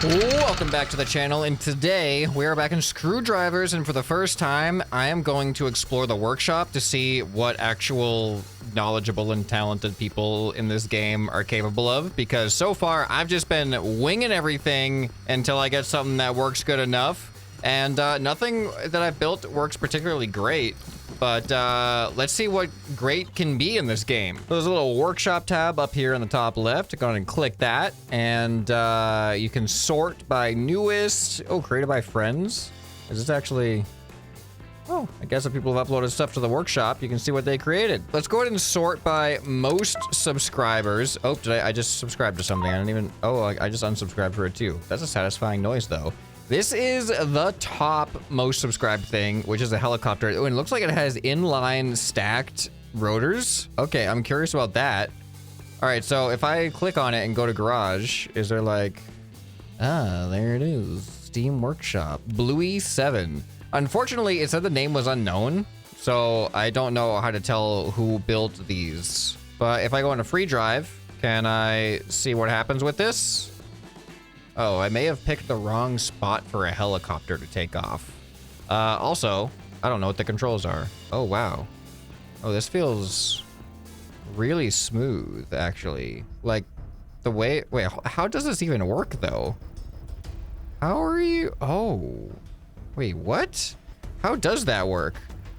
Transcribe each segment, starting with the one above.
Welcome back to the channel, and today we are back in screwdrivers, and for the first time I am going to explore the workshop to see what actual knowledgeable and talented people in this game are capable of, because so far I've just been winging everything until I get something that works good enough, and nothing that I've built works particularly great. But let's see what great can be in this game. There's a little workshop tab up here in the top left. Go ahead and click that, and you can sort by newest. Oh, created by friends. Is this actually? Oh, I guess if people have uploaded stuff to the workshop, you can see what they created. Let's go ahead and sort by most subscribers. Oh, I just subscribed to something? I didn't even. Oh, I just unsubscribed for it too. That's a satisfying noise though. This is the top most subscribed thing, which is a helicopter. Oh, and it looks like it has inline stacked rotors. Okay, I'm curious about that. All right, so if I click on it and go to garage, is there like, there it is, Steam Workshop, Bluey 7. Unfortunately, it said the name was unknown, so I don't know how to tell who built these. But if I go into free drive, can I see what happens with this? Oh, I may have picked the wrong spot for a helicopter to take off. Also, I don't know what the controls are. Oh, wow. Oh, this feels really smooth, actually. Like, the way... Wait, how does this even work, though? How are you... Oh. Wait, what? How does that work?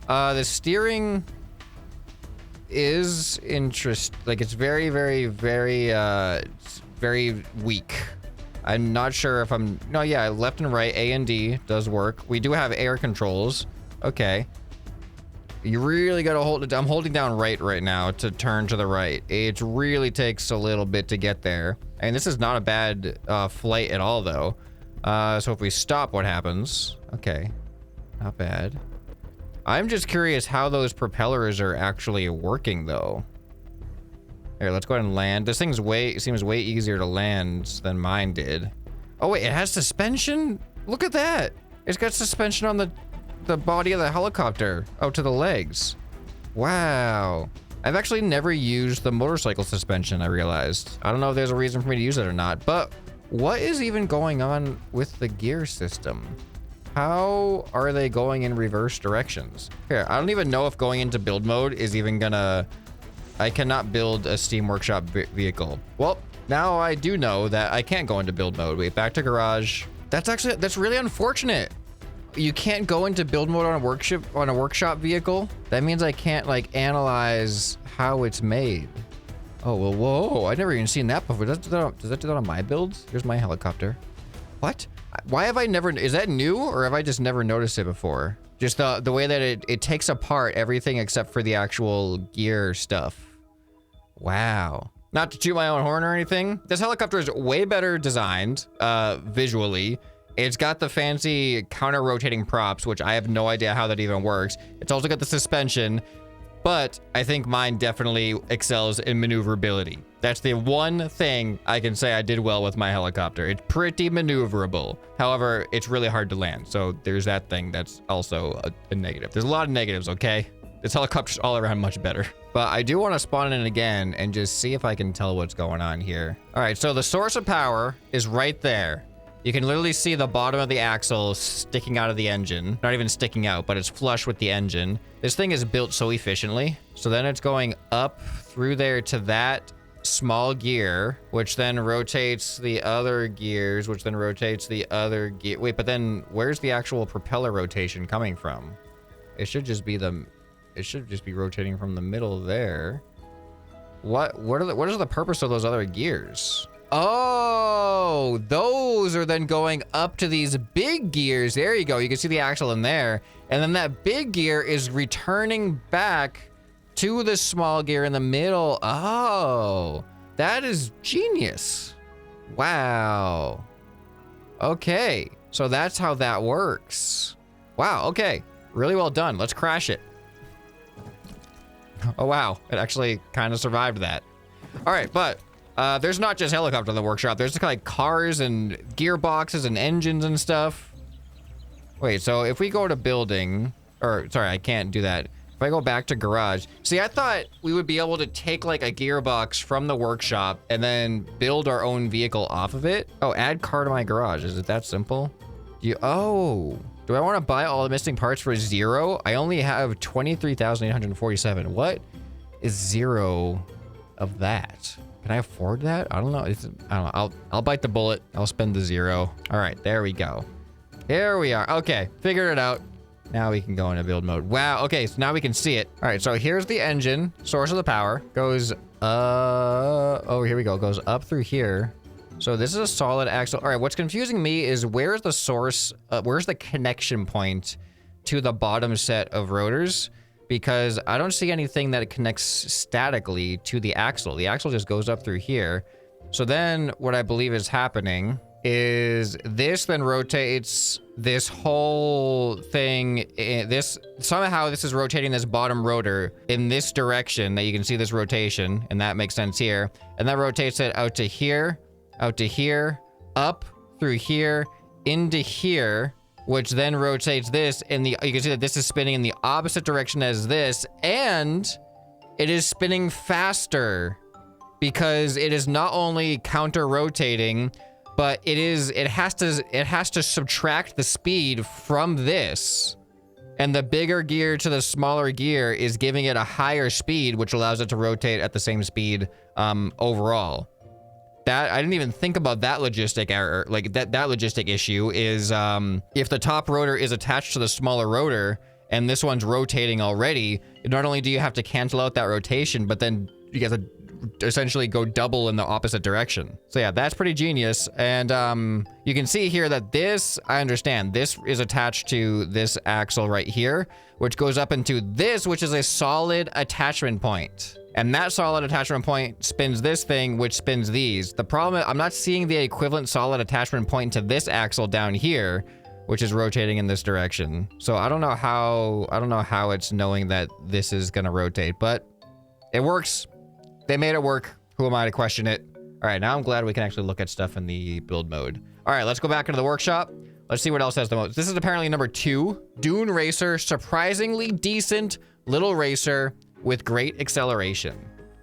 The steering is like, it's very, very, very, very weak. I'm not sure if I'm... No, yeah, left and right, A and D does work. We do have air controls. Okay. You really gotta hold it. I'm holding down right now to turn to the right. It really takes a little bit to get there. And this is not a bad flight at all, though. So if we stop, what happens? Okay. Not bad. I'm just curious how those propellers are actually working, though. Here, let's go ahead and land. This thing's seems way easier to land than mine did. Oh wait, it has suspension? Look at that. It's got suspension on the body of the helicopter. Oh, to the legs. Wow. I've actually never used the motorcycle suspension, I realized. I don't know if there's a reason for me to use it or not, but what is even going on with the gear system? How are they going in reverse directions? Here, I don't even know if going into build mode is even gonna... I cannot build a Steam Workshop vehicle. Well, now I do know that I can't go into build mode. Wait, back to garage. That's really unfortunate. You can't go into build mode on a workshop vehicle. That means I can't like analyze how it's made. Oh, well, whoa, I've never even seen that before. Does that do that on my builds? Here's my helicopter. What? Why have I never, is that new or have I just never noticed it before? Just the way that it takes apart everything except for the actual gear stuff. Wow. Not to toot my own horn or anything. This helicopter is way better designed visually. It's got the fancy counter-rotating props, which I have no idea how that even works. It's also got the suspension, but I think mine definitely excels in maneuverability. That's the one thing I can say I did well with my helicopter. It's pretty maneuverable. However, it's really hard to land. So there's that thing that's also a negative. There's a lot of negatives, okay? This helicopter's all around much better. But I do want to spawn in again and just see if I can tell what's going on here. All right, so the source of power is right there. You can literally see the bottom of the axle sticking out of the engine. Not even sticking out, but it's flush with the engine. This thing is built so efficiently. So then it's going up through there to that small gear, which then rotates the other gears, which then rotates the other gear. Wait, but then where's the actual propeller rotation coming from? It should just be rotating from the middle there. What is the purpose of those other gears? Oh, those are then going up to these big gears. There you go. You can see the axle in there. And then that big gear is returning back to the small gear in the middle. Oh, that is genius. Wow. Okay, so that's how that works. Wow, okay. Really well done. Let's crash it. Oh, wow. It actually kind of survived that. All right, but there's not just helicopter in the workshop. There's like cars and gearboxes and engines and stuff. Wait, so if we go to building, or sorry, I can't do that. If I go back to garage, see, I thought we would be able to take like a gearbox from the workshop and then build our own vehicle off of it. Oh, add car to my garage. Is it that simple? Oh, do I want to buy all the missing parts for 0? I only have 23,847. What is 0 of that? Can I afford that? I don't know. I don't know. I'll bite the bullet. I'll spend the 0. All right, there we go. Here we are. Okay, figured it out. Now we can go into build mode. Wow. Okay, so now we can see it. All right, so here's the engine. Source of the power goes. Oh, here we go. Goes up through here. So this is a solid axle. All right, what's confusing me is where's the source? Where's the connection point to the bottom set of rotors? Because I don't see anything that connects statically to the axle. The axle just goes up through here. So then what I believe is happening is this then rotates this whole thing. Somehow this is rotating this bottom rotor in this direction that you can see this rotation, and that makes sense here. And that rotates it out to here, up through here, into here, which then rotates this in the, you can see that this is spinning in the opposite direction as this, and it is spinning faster because it is not only counter rotating, but it has to subtract the speed from this. And the bigger gear to the smaller gear is giving it a higher speed, which allows it to rotate at the same speed overall. That I didn't even think about that logistic error. Like that logistic issue is if the top rotor is attached to the smaller rotor and this one's rotating already, not only do you have to cancel out that rotation, but then you have to essentially go double in the opposite direction. So yeah, that's pretty genius. And you can see here that this, I understand, this is attached to this axle right here, which goes up into this, which is a solid attachment point. And that solid attachment point spins this thing, which spins these. The problem is I'm not seeing the equivalent solid attachment point to this axle down here, which is rotating in this direction. So I don't know how it's knowing that this is gonna rotate, but it works. They made it work. Who am I to question it? All right, now I'm glad we can actually look at stuff in the build mode. All right, let's go back into the workshop. Let's see what else has the most. This is apparently number 2. Dune Racer, surprisingly decent little racer with great acceleration.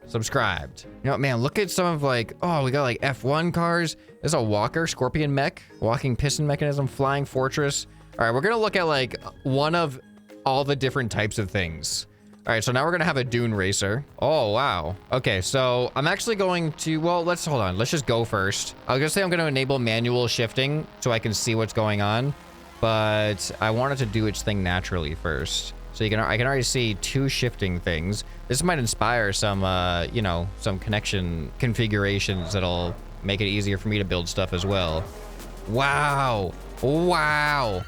Subscribed. You know, man, look at some of like, oh, we got like F1 cars. There's a walker, Scorpion Mech, walking piston mechanism, flying fortress. All right, we're gonna look at like one of all the different types of things. All right, so now we're gonna have a Dune Racer. Oh, wow. Okay, so I'm actually going to, well, let's hold on. Let's just go first. I was gonna say I'm gonna enable manual shifting so I can see what's going on, but I wanted to do its thing naturally first. So I can already see 2 shifting things. This might inspire some, you know, some connection configurations that'll make it easier for me to build stuff as well. Wow. Wow.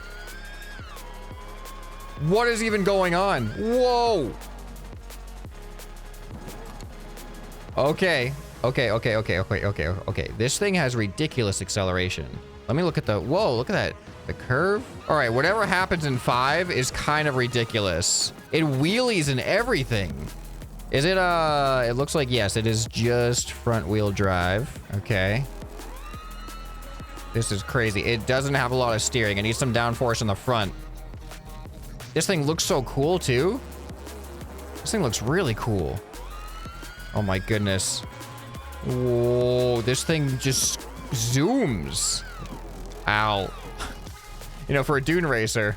What is even going on? Whoa. Okay. Okay. This thing has ridiculous acceleration. Let me look at the, whoa, look at that. The curve. All right, whatever happens in 5 is kind of ridiculous. It wheelies and everything. Is it, it looks like, yes, it is just front wheel drive. Okay. This is crazy. It doesn't have a lot of steering. It needs some downforce in the front. This thing looks so cool too. This thing looks really cool. Oh my goodness. Whoa, this thing just zooms. Ow. You know, for a Dune Racer,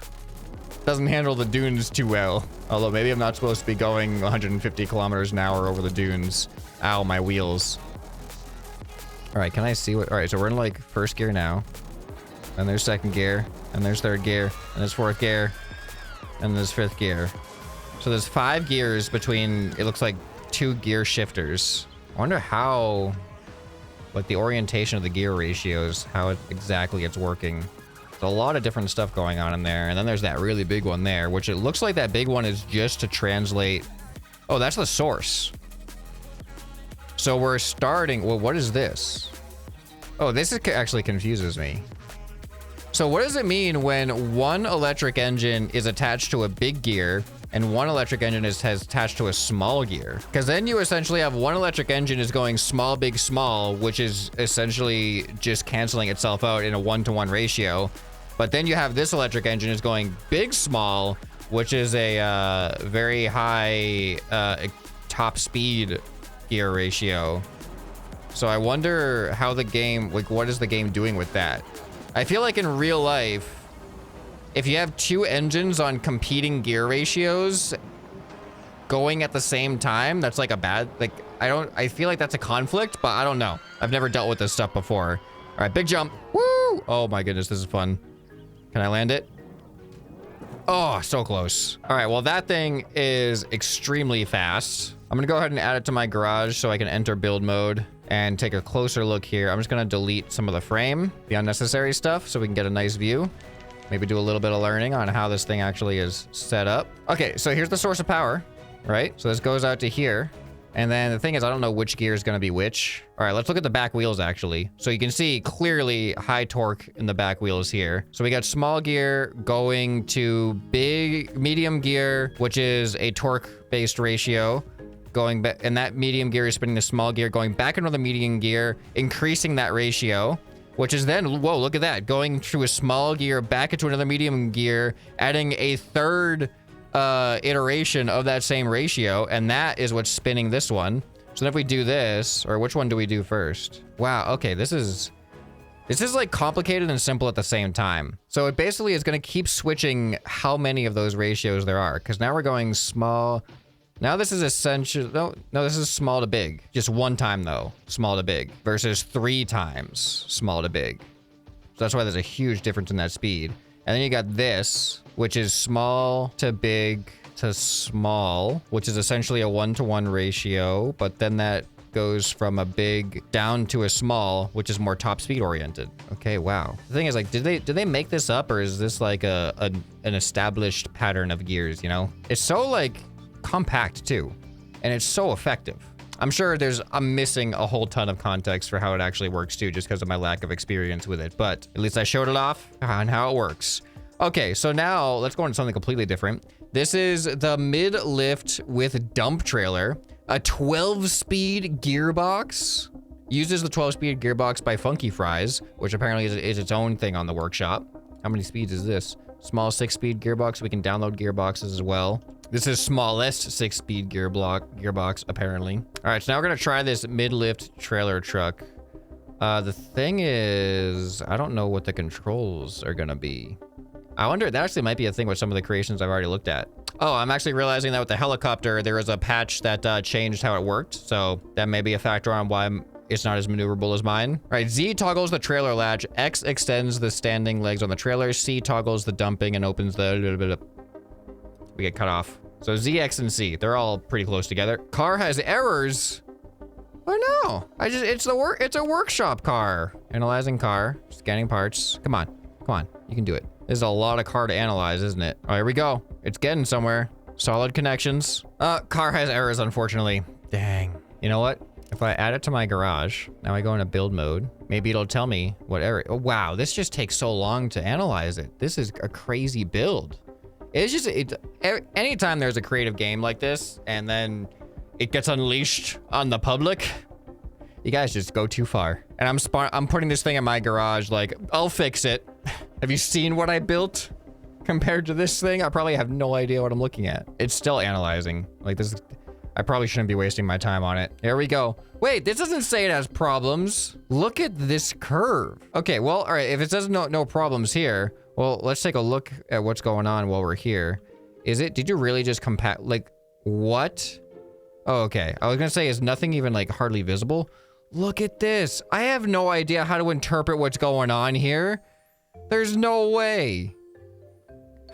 doesn't handle the dunes too well. Although maybe I'm not supposed to be going 150 kilometers an hour over the dunes. Ow, my wheels. All right, can I see what, all right, so we're in like first gear now. And there's second gear, and there's third gear, and there's fourth gear, and there's 5th gear. So there's 5 gears between, it looks like 2 gear shifters. I wonder how, like the orientation of the gear ratios, how exactly it's working. There's a lot of different stuff going on in there. And then there's that really big one there, which it looks like that big one is just to translate. Oh, that's the source. So we're starting, well, what is this? Oh, this is actually confuses me. So what does it mean when one electric engine is attached to a big gear and one electric engine has attached to a small gear? Because then you essentially have one electric engine is going small, big, small, which is essentially just canceling itself out in a 1-to-1 ratio. But then you have this electric engine is going big, small, which is a very high top speed gear ratio. So I wonder how the game, like, what is the game doing with that? I feel like in real life, if you have two engines on competing gear ratios going at the same time, that's like a bad, like, I feel like that's a conflict, but I don't know. I've never dealt with this stuff before. All right, big jump. Woo! Oh my goodness, this is fun. Can I land it? Oh, so close. All right, well, that thing is extremely fast. I'm gonna go ahead and add it to my garage so I can enter build mode and take a closer look here. I'm just gonna delete some of the frame, the unnecessary stuff, so we can get a nice view. Maybe do a little bit of learning on how this thing actually is set up. Okay, so here's the source of power, right? So this goes out to here. And then the thing is, I don't know which gear is gonna be which. All right, let's look at the back wheels actually. So you can see clearly high torque in the back wheels here. So we got small gear going to medium gear, which is a torque-based ratio. Going back, and that medium gear is spinning the small gear, going back into the medium gear, increasing that ratio, which is then, whoa, look at that, going to a small gear, back into another medium gear, adding a third iteration of that same ratio, and that is what's spinning this one. So then if we do this, or which one do we do first? Wow, okay, this is like complicated and simple at the same time. So it basically is gonna keep switching how many of those ratios there are, because now we're going small. Now this is essential, no, this is small to big. Just one time though, small to big, versus 3 times small to big. So that's why there's a huge difference in that speed. And then you got this, which is small to big to small, which is essentially a 1-to-1 ratio, but then that goes from a big down to a small, which is more top speed oriented. Okay, wow. The thing is, like, did they make this up, or is this like an established pattern of gears, you know? It's so like compact too, and it's so effective. I'm sure I'm missing a whole ton of context for how it actually works too, just because of my lack of experience with it, but at least I showed it off on how it works. Okay, so now let's go into something completely different. This is the Midlift with dump trailer, a 12-speed gearbox. Uses the 12-speed gearbox by Funky Fries, which apparently is its own thing on the workshop. How many speeds is this? Small 6-speed gearbox. We can download gearboxes as well. This is smallest 6-speed gearbox, apparently. All right, so now we're gonna try this Midlift trailer truck. The thing is, I don't know what the controls are gonna be. I wonder, that actually might be a thing with some of the creations I've already looked at. Oh, I'm actually realizing that with the helicopter, there was a patch that changed how it worked. So that may be a factor on why it's not as maneuverable as mine. All right, Z toggles the trailer latch. X extends the standing legs on the trailer. C toggles the dumping and opens the... We get cut off. So Z, X, and C, they're all pretty close together. Car has errors. Oh no, it's a workshop car. Analyzing car, scanning parts. Come on, you can do it. This is a lot of car to analyze, isn't it? Oh, here we go. It's getting somewhere. Solid connections. Car has errors, unfortunately. Dang. You know what? If I add it to my garage, now I go into build mode, maybe it'll tell me what error. Oh, wow, this just takes so long to analyze it. This is a crazy build. It's just, anytime there's a creative game like this, and then it gets unleashed on the public, you guys just go too far. And I'm putting this thing in my garage, like, I'll fix it. Have you seen what I built compared to this thing? I probably have no idea what I'm looking at. It's still analyzing. Like, this is, I probably shouldn't be wasting my time on it. Here we go. Wait, this doesn't say it has problems. Look at this curve. Okay, well, all right, if it says no problems here, well, let's take a look at what's going on while we're here. Did you really just compact, like, what? Oh, okay. I was gonna say, is nothing even, like, hardly visible? Look at this. I have no idea how to interpret what's going on here. There's no way.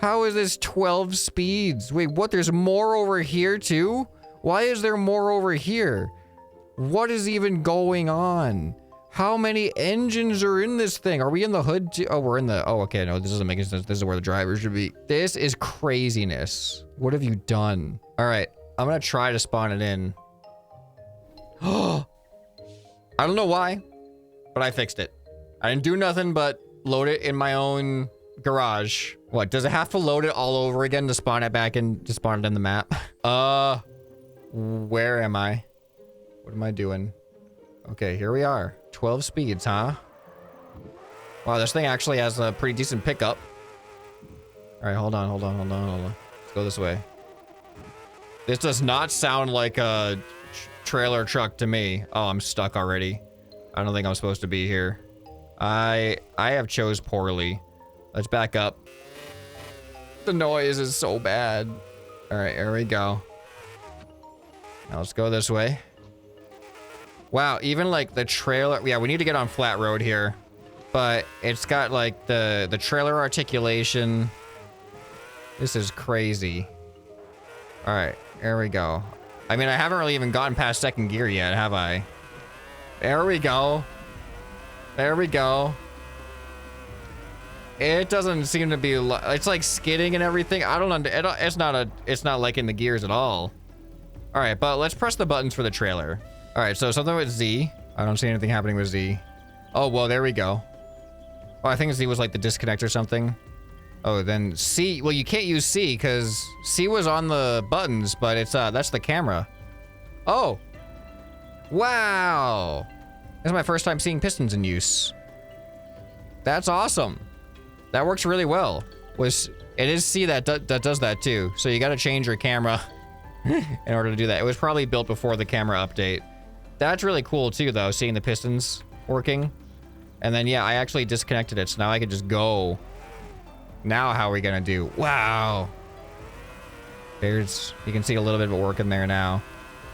How is this 12 speeds? Wait, what? There's more over here too? Why is there more over here? What is even going on? How many engines are in this thing? Are we in the hood too? Oh, we're in the, oh, okay, no, this doesn't make any sense. This is where the driver should be. This is craziness. What have you done? All right, I'm gonna try to spawn it in. I don't know why, but I fixed it. I didn't do nothing but load it in my own garage. What, does it have to load it all over again to spawn it back in, to spawn it in the map? Where am I? What am I doing? Okay, here we are. 12 speeds, huh? Wow, this thing actually has a pretty decent pickup. All right, hold on. Go this way. This does not sound like a trailer truck to me. Oh, I'm stuck already. I don't think I'm supposed to be here. I have chose poorly. Let's back up. The noise is so bad. All right, here we go. Now let's go this way. Wow, even like the trailer. Yeah, we need to get on flat road here. But it's got like the trailer articulation. This is crazy. All right, here we go. I mean, I haven't really even gotten past second gear yet, have I? There we go. There we go. It doesn't seem to be, it's like skidding and everything. I don't know. It's not liking the gears at all. All right, but let's press the buttons for the trailer. All right, so something with Z. I don't see anything happening with Z. Oh, well, there we go. Oh, I think Z was like the disconnect or something. Oh, then C. Well, you can't use C because C was on the buttons, but it's that's the camera. Oh. Wow. This is my first time seeing pistons in use. That's awesome. That works really well. It is C that does that too. So you got to change your camera in order to do that. It was probably built before the camera update. That's really cool too, though, seeing the pistons working. And then, yeah, I actually disconnected it, so now I can just go. Now how are we gonna do? Wow. You can see a little bit of it working there now.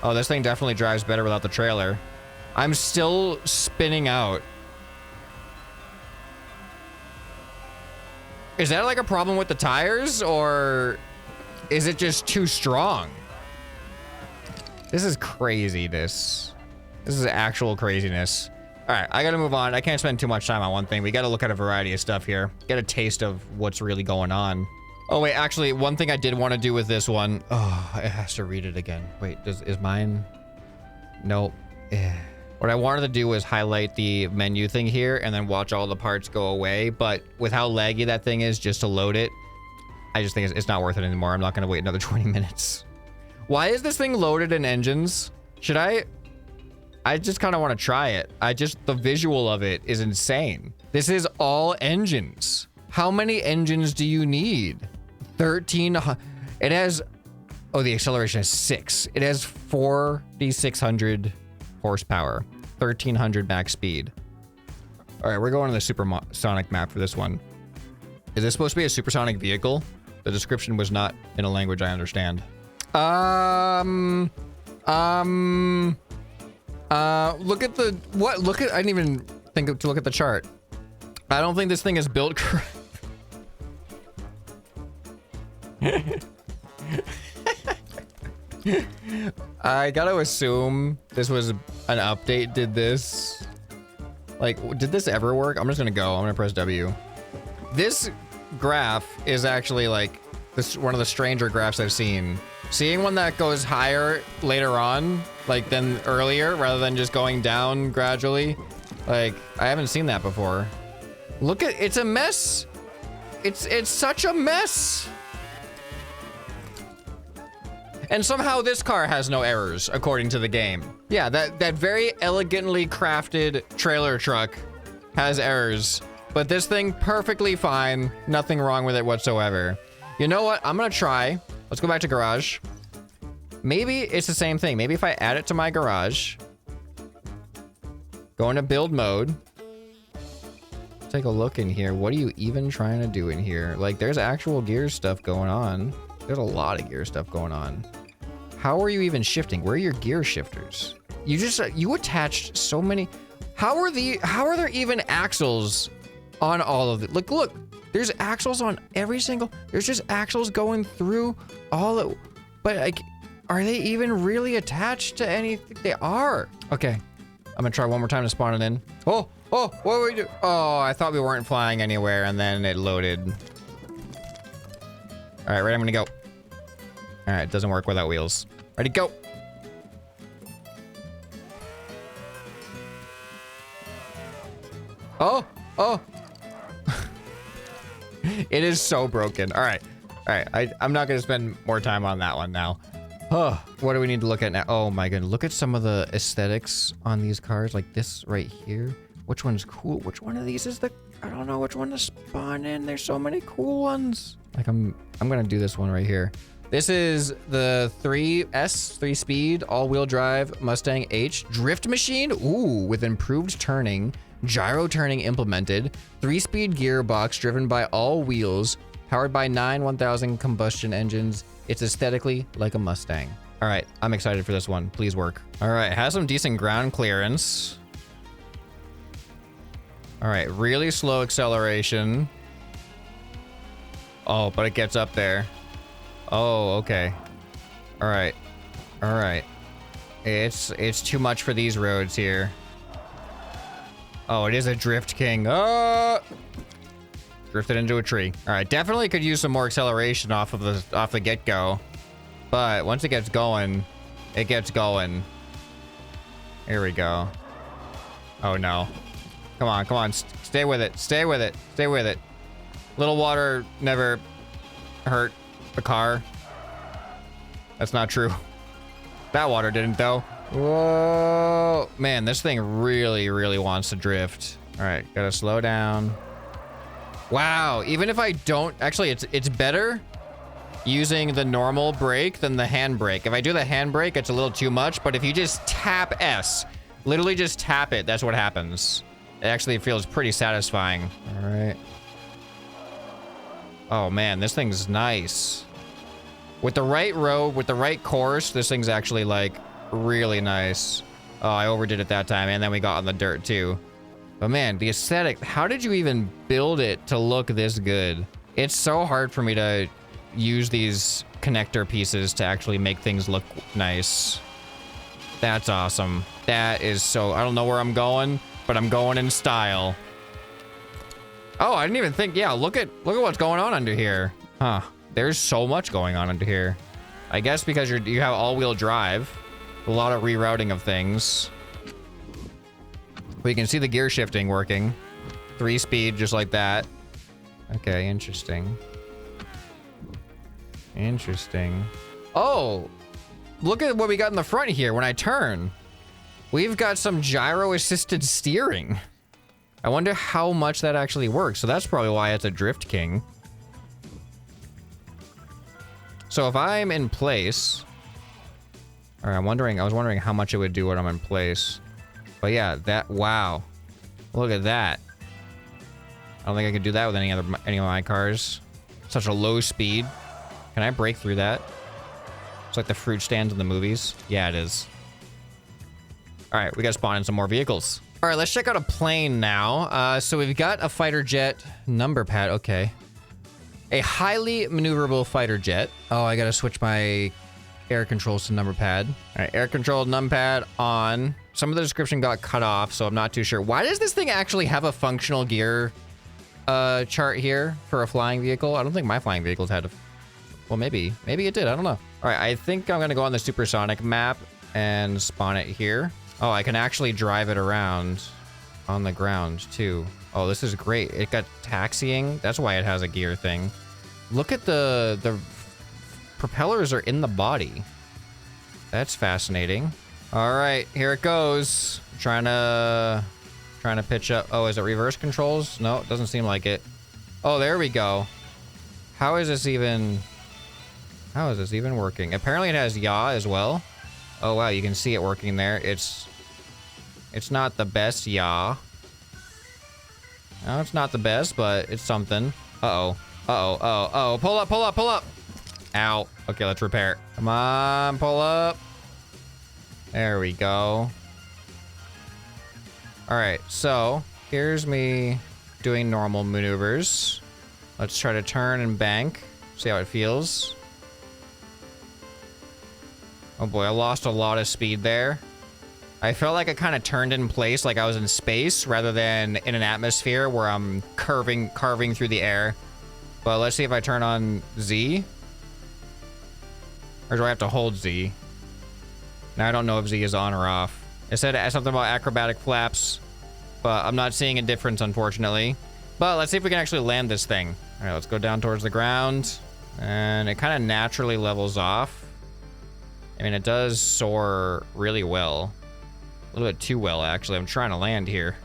Oh, this thing definitely drives better without the trailer. I'm still spinning out. Is that like a problem with the tires, or is it just too strong? This is crazy, this is actual craziness. All right, I gotta move on. I can't spend too much time on one thing. We gotta look at a variety of stuff here. Get a taste of what's really going on. Oh wait, actually, one thing I did want to do with this one. Oh, it has to read it again. Wait, is mine? Nope. What I wanted to do was highlight the menu thing here and then watch all the parts go away. But with how laggy that thing is just to load it, I just think it's not worth it anymore. I'm not gonna wait another 20 minutes. Why is this thing loaded in engines? Should I just kind of want to try it. The visual of it is insane. This is all engines. How many engines do you need? 13. It has, oh, the acceleration is 6. It has 4,600 horsepower, 1,300 max speed. All right, we're going to the Supersonic map for this one. Is this supposed to be a supersonic vehicle? The description was not in a language I understand. Look at the, what? Look at, I didn't even think to look at the chart. I don't think this thing is built correct. I gotta assume this was an update. Did this, like, did this ever work? I'm just gonna go. I'm gonna press W. This graph is actually like this one of the stranger graphs I've seen. Seeing one that goes higher later on, like than earlier, rather than just going down gradually. Like, I haven't seen that before. Look at, it's a mess. It's such a mess. And somehow this car has no errors, according to the game. Yeah, that very elegantly crafted trailer truck has errors, but this thing perfectly fine. Nothing wrong with it whatsoever. You know what? I'm gonna try. Let's go back to garage. Maybe it's the same thing. Maybe if I add it to my garage, go into build mode, take a look in here. What are you even trying to do in here? Like, there's actual gear stuff going on. There's a lot of gear stuff going on. How are you even shifting? Where are your gear shifters? You attached so many. How are there even axles on all of it? Look, there's axles on every single, there's just axles going through all of, but like, are they even really attached to anything? They are. Okay, I'm gonna try one more time to spawn it in. Oh, what do we do? Oh, I thought we weren't flying anywhere and then it loaded. All right, ready, I'm gonna go. All right, it doesn't work without wheels. Ready, go. Oh. It is so broken. All right. I'm not gonna spend more time on that one now. Oh, what do we need to look at now? Oh my goodness, look at some of the aesthetics on these cars, like this right here. Which one's cool? Which one of these is I don't know which one to spawn in. There's so many cool ones. Like I'm gonna do this one right here. This is the 3 speed all-wheel drive Mustang H drift machine. Ooh, with improved turning, gyro turning implemented, 3-speed gearbox driven by all wheels, powered by 9 1000 combustion engines. It's aesthetically like a Mustang. All right, I'm excited for this one. Please work. All right, has some decent ground clearance. All right, really slow acceleration. Oh, but it gets up there. Oh, okay. All right. All right. It's too much for these roads here. Oh, it is a drift king. Oh! Drifted into a tree. All right, definitely could use some more acceleration off the get-go. But once it gets going, it gets going. Here we go. Oh no. Come on, come on. Stay with it. Stay with it. Stay with it. Little water never hurt the car. That's not true. That water didn't though. Whoa. Man, this thing really, really wants to drift. All right, gotta slow down. Wow, even if I don't, actually it's better using the normal brake than the handbrake. If I do the handbrake, it's a little too much, but if you just tap S, literally just tap it, that's what happens. It actually feels pretty satisfying. All right. Oh man, this thing's nice. With the right road, with the right course, this thing's actually like really nice. Oh, I overdid it that time, and then we got on the dirt too. But man, the aesthetic, how did you even build it to look this good? It's so hard for me to use these connector pieces to actually make things look nice. That's awesome. That is so, I don't know where I'm going, but I'm going in style. Oh, I didn't even think, yeah, look at what's going on under here. Huh, there's so much going on under here. I guess because you have all-wheel drive, a lot of rerouting of things. But you can see the gear shifting working. 3-speed, just like that. Okay, interesting. Interesting. Oh, look at what we got in the front here when I turn. We've got some gyro-assisted steering. I wonder how much that actually works. So that's probably why it's a Drift King. So if I'm in place... All right, I was wondering how much it would do when I'm in place. But yeah, wow. Look at that. I don't think I could do that with any of my cars. Such a low speed. Can I break through that? It's like the fruit stands in the movies. Yeah, it is. All right, we gotta spawn in some more vehicles. All right, let's check out a plane now. So we've got a fighter jet number pad. Okay. A highly maneuverable fighter jet. Oh, I gotta switch my air controls to number pad. All right, air controlled numpad on. Some of the description got cut off, so I'm not too sure. Why does this thing actually have a functional gear chart here for a flying vehicle? I don't think my flying vehicles had a... Well, maybe it did. I don't know. All right, I think I'm gonna go on the Supersonic map and spawn it here. Oh, I can actually drive it around on the ground too. Oh, this is great. It got taxiing. That's why it has a gear thing. Look at the propellers are in the body. That's fascinating. All right, here it goes. Trying to pitch up. Oh, is it reverse controls? No, it doesn't seem like it. Oh, there we go. How is this even working? Apparently it has yaw as well. Oh wow, you can see it working there. It's not the best yaw. No, it's not the best, but it's something. Uh-oh. Uh-oh. Uh-oh. Pull up, pull up, pull up. Ow. Okay, let's repair it. Come on, pull up. There we go. All right, so here's me doing normal maneuvers. Let's try to turn and bank. See how it feels. Oh boy, I lost a lot of speed there. I felt like I kind of turned in place like I was in space rather than in an atmosphere where I'm carving through the air. But let's see if I turn on Z. Or do I have to hold Z? Now I don't know if Z is on or off. It said something about acrobatic flaps, but I'm not seeing a difference, unfortunately. But let's see if we can actually land this thing. All right, let's go down towards the ground. And it kind of naturally levels off. I mean, it does soar really well. A little bit too well, actually. I'm trying to land here.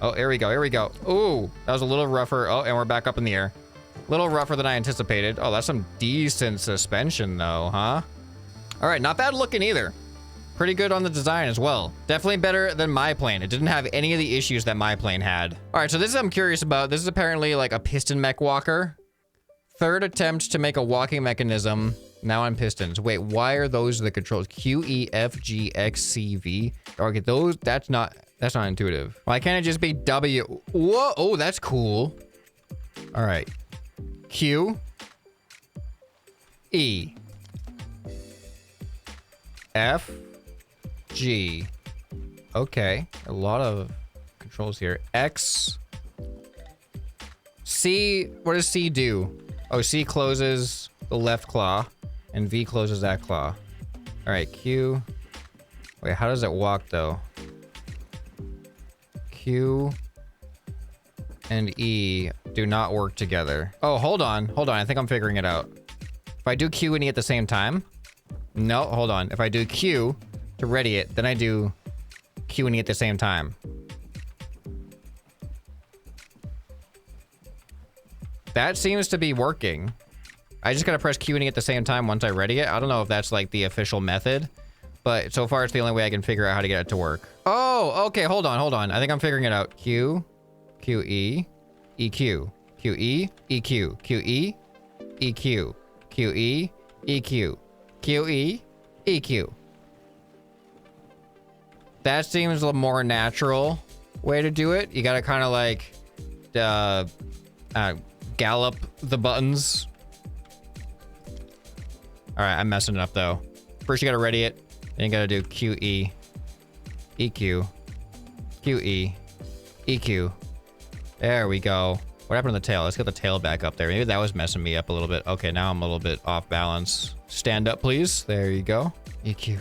Oh, here we go, here we go. Ooh, that was a little rougher. Oh, and we're back up in the air. Little rougher than I anticipated. Oh, that's some decent suspension though, huh? All right, not bad looking either. Pretty good on the design as well. Definitely better than my plane. It didn't have any of the issues that my plane had. All right, so this is I'm curious about. This is apparently like a piston mech walker. Third attempt to make a walking mechanism. Now on pistons. Wait, why are those the controls? Q, E, F, G, X, C, V. Okay, those, that's not intuitive. Why can't it just be W? Whoa, oh, that's cool. All right. Q, E, F, G. Okay, a lot of controls here. X, C, what does C do? Oh, C closes the left claw, and V closes that claw. All right, Q. Wait, how does it walk though? Q and E do not work together. Oh, hold on. I think I'm figuring it out. If I do Q and E at the same time. No, hold on. If I do Q to ready it, then I do Q and E at the same time. That seems to be working. I just gotta press Q and E at the same time once I ready it. I don't know if that's like the official method, but so far it's the only way I can figure out how to get it to work. Oh, okay, hold on. I think I'm figuring it out. Q, Q, E, EQ, Q, E, EQ, Q, E, EQ, Q, E, EQ, Q, E, EQ. That seems a more natural way to do it. You gotta kind of like gallop the buttons. All right, I'm messing it up though. First you gotta ready it, then you gotta do Q, E, EQ, Q, E, EQ. There we go. What happened to the tail? Let's get the tail back up there. Maybe that was messing me up a little bit. Okay, now I'm a little bit off balance. Stand up, please. There you go. EQ,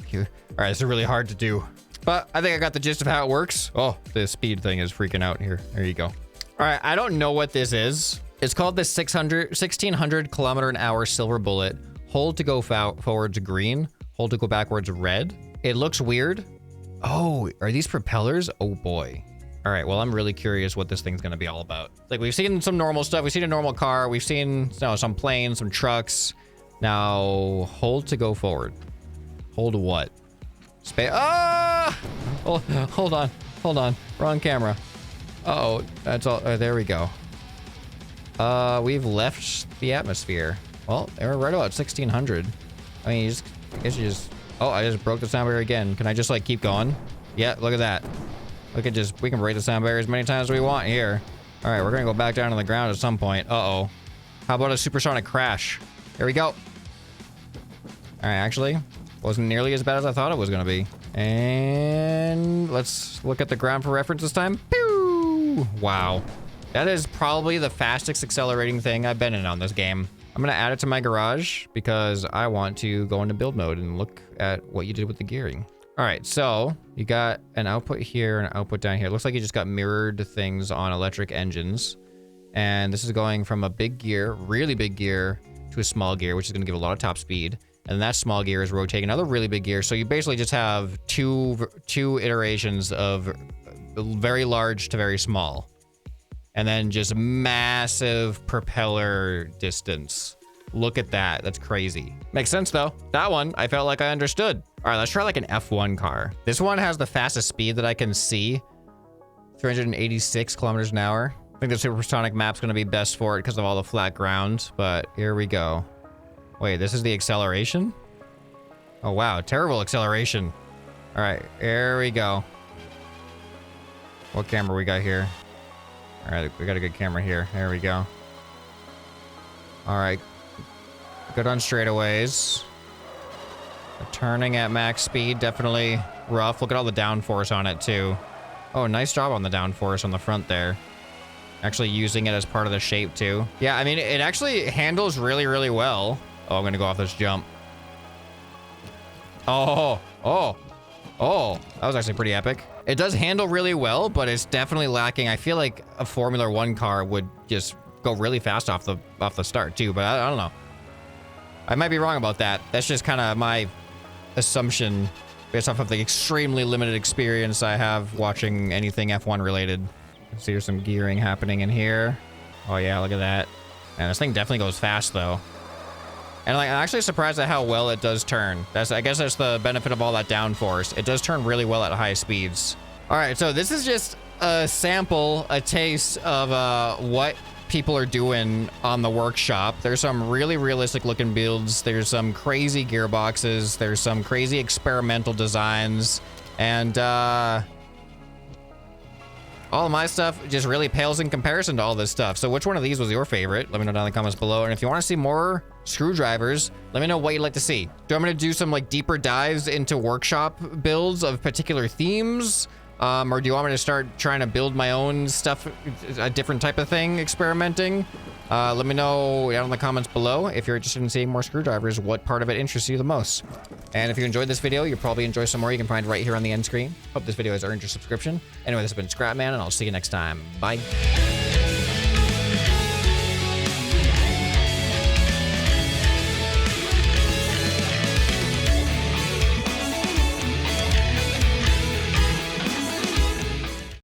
Q. All right, this is really hard to do, but I think I got the gist of how it works. Oh, the speed thing is freaking out here. There you go. All right, I don't know what this is. It's called the 1600 kilometer an hour silver bullet. Hold to go forwards green. Hold to go backwards red. It looks weird. Oh, are these propellers? Oh boy. All right, well, I'm really curious what this thing's gonna be all about. Like, we've seen some normal stuff. We've seen a normal car. We've seen some planes, some trucks. Now, hold to go forward. Hold what? Ah! Oh, hold on. Wrong camera. Uh-oh, that's all. There we go. We've left the atmosphere. Well, we're right about 1600. I mean, I guess you just... Oh, I just broke the sound barrier again. Can I just, like, keep going? Yeah, look at that. We can break the sound barrier as many times as we want here. All right, we're gonna go back down to the ground at some point. Uh-oh. How about a supersonic crash? Here we go. All right, actually, wasn't nearly as bad as I thought it was gonna be. And let's look at the ground for reference this time. Pew! Wow. That is probably the fastest accelerating thing I've been in on this game. I'm gonna add it to my garage because I want to go into build mode and look at what you did with the gearing. All right, so you got an output here and an output down here. It looks like you just got mirrored things on electric engines. And this is going from a big gear, really big gear, to a small gear, which is gonna give a lot of top speed. And that small gear is rotating another really big gear. So you basically just have two iterations of very large to very small. And then just massive propeller distance. Look at that. That's crazy. Makes sense though. That one, I felt like I understood. All right, let's try like an F1 car. This one has the fastest speed that I can see. 386 kilometers an hour. I think the supersonic map's gonna be best for it because of all the flat ground, but here we go. Wait, this is the acceleration? Oh wow, terrible acceleration. All right, here we go. What camera we got here? All right, we got a good camera here. There we go. All right, good on straightaways. Turning at max speed, definitely rough. Look at all the downforce on it too. Oh, nice job on the downforce on the front there. Actually using it as part of the shape too. Yeah, I mean, it actually handles really, really well. Oh, I'm gonna go off this jump. Oh, that was actually pretty epic. It does handle really well, but it's definitely lacking. I feel like a Formula 1 car would just go really fast off the start too, but I don't know. I might be wrong about that. That's just kind of my assumption based off of the extremely limited experience I have watching anything F1 related. See, there's some gearing happening in here. Oh yeah, look at that. And this thing definitely goes fast though. And like, I'm actually surprised at how well it does turn. I guess that's the benefit of all that downforce. It does turn really well at high speeds. All right, so this is just a sample, a taste of what people are doing on the workshop. There's some really realistic looking builds. There's some crazy gearboxes. There's some crazy experimental designs. And all of my stuff just really pales in comparison to all this stuff. So which one of these was your favorite? Let me know down in the comments below. And if you want to see more screwdrivers, let me know what you'd like to see. Do I want to do some like deeper dives into workshop builds of particular themes? Or do you want me to start trying to build my own stuff, a different type of thing, experimenting? Let me know down in the comments below. If you're interested in seeing more screwdrivers, what part of it interests you the most? And if you enjoyed this video, you'll probably enjoy some more you can find right here on the end screen. Hope this video has earned your subscription. Anyway, this has been ScrapMan, and I'll see you next time. Bye.